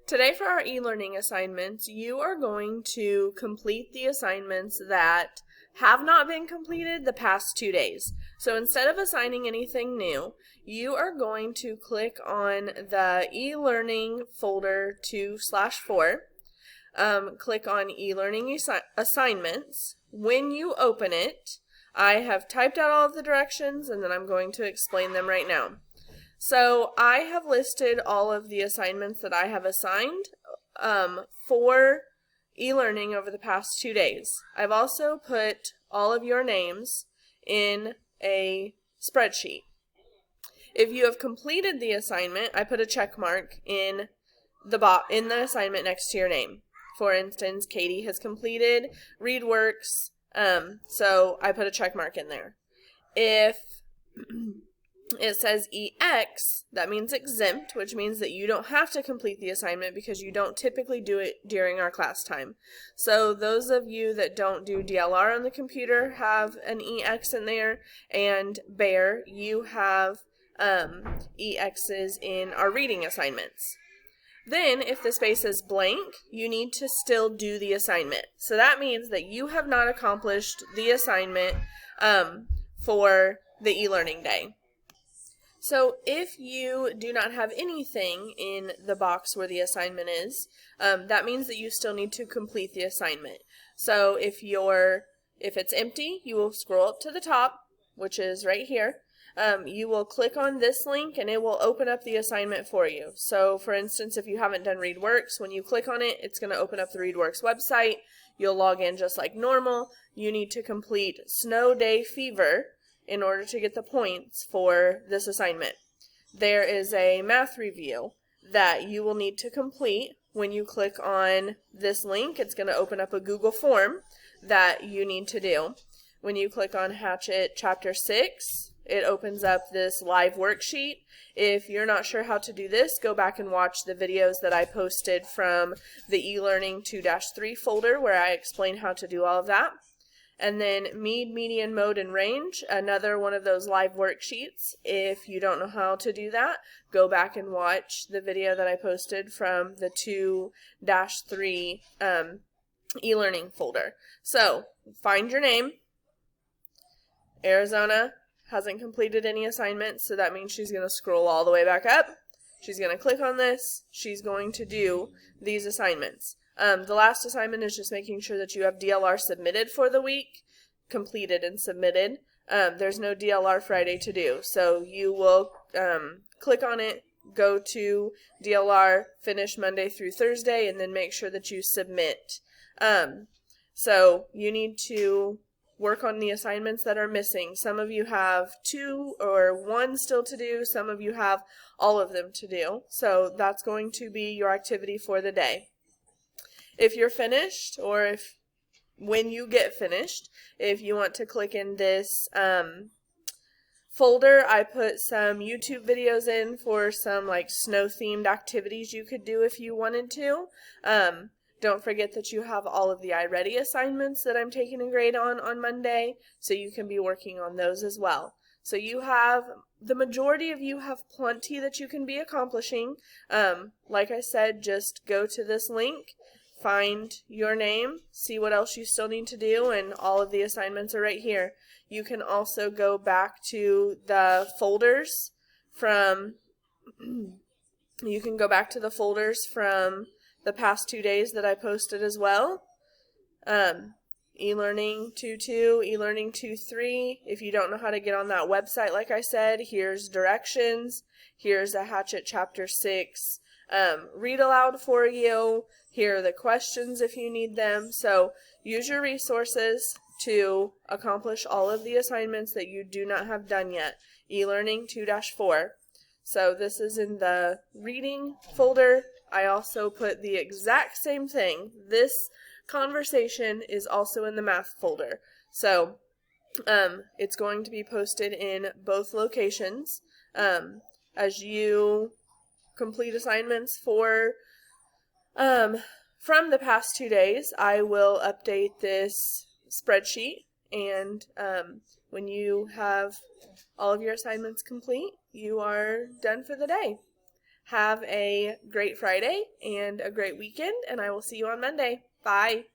Today for our e-learning assignments, you are going to complete the assignments that have not been completed the past 2 days. So instead of assigning anything new, you are going to click on the e-learning folder 2/4, click on e-learning assignments. When you open it, I have typed out all of the directions and then I'm going to explain them right now. So I have listed all of the assignments that I have assigned for e-learning over the past 2 days. I've also put all of your names in a spreadsheet. If you have completed the assignment, I put a check mark in the assignment next to your name. For instance, Katie has completed ReadWorks, so I put a check mark in there. If it says EX, that means exempt, which means that you don't have to complete the assignment because you don't typically do it during our class time. So those of you that don't do DLR on the computer have an EX in there, and Bear, you have EXs in our reading assignments. Then, if the space is blank, you need to still do the assignment. So that means that you have not accomplished the assignment for the e-learning day. So if you do not have anything in the box where the assignment is, that means that you still need to complete the assignment. So if it's empty, you will scroll up to the top, which is right here. You will click on this link and it will open up the assignment for you. So for instance, if you haven't done ReadWorks, when you click on it, it's going to open up the ReadWorks website. You'll log in just like normal. You need to complete Snow Day Fever in order to get the points for this assignment. There is a math review that you will need to complete. When you click on this link, it's going to open up a Google form that you need to do. When you click on Hatchet Chapter 6, it opens up this live worksheet. If you're not sure how to do this, go back and watch the videos that I posted from the e-learning 2-3 folder where I explain how to do all of that. And then Mean, Median, Mode, and Range, another one of those live worksheets. If you don't know how to do that, go back and watch the video that I posted from the 2-3 e-learning folder. So, find your name. Arizona hasn't completed any assignments, so that means she's going to scroll all the way back up. She's going to click on this. She's going to do these assignments. The last assignment is just making sure that you have DLR submitted for the week, completed and submitted. There's no DLR Friday to do, so you will click on it, go to DLR, finish Monday through Thursday, and then make sure that you submit. So you need to work on the assignments that are missing. Some of you have 2 or 1 still to do. Some of you have all of them to do. So that's going to be your activity for the day. If you're finished, or when you get finished, if you want to click in this folder, I put some YouTube videos in for some like snow-themed activities you could do if you wanted to. Don't forget that you have all of the iReady assignments that I'm taking a grade on Monday, so you can be working on those as well. So the majority of you have plenty that you can be accomplishing. Like I said, just go to this link, find your name, see what else you still need to do, and all of the assignments are right here. You can also go back to the folders from the past 2 days that I posted as well. E-learning 2.2, e-learning 2.3. If you don't know how to get on that website, like I said, here's directions. Here's a Hatchet Chapter 6 read aloud for you. Here are the questions if you need them. So use your resources to accomplish all of the assignments that you do not have done yet. E-learning 2-4. So this is in the reading folder. I also put the exact same thing. This conversation is also in the math folder. So it's going to be posted in both locations. As you complete assignments from the past 2 days, I will update this spreadsheet, and when you have all of your assignments complete, you are done for the day. Have a great Friday and a great weekend, and I will see you on Monday. Bye.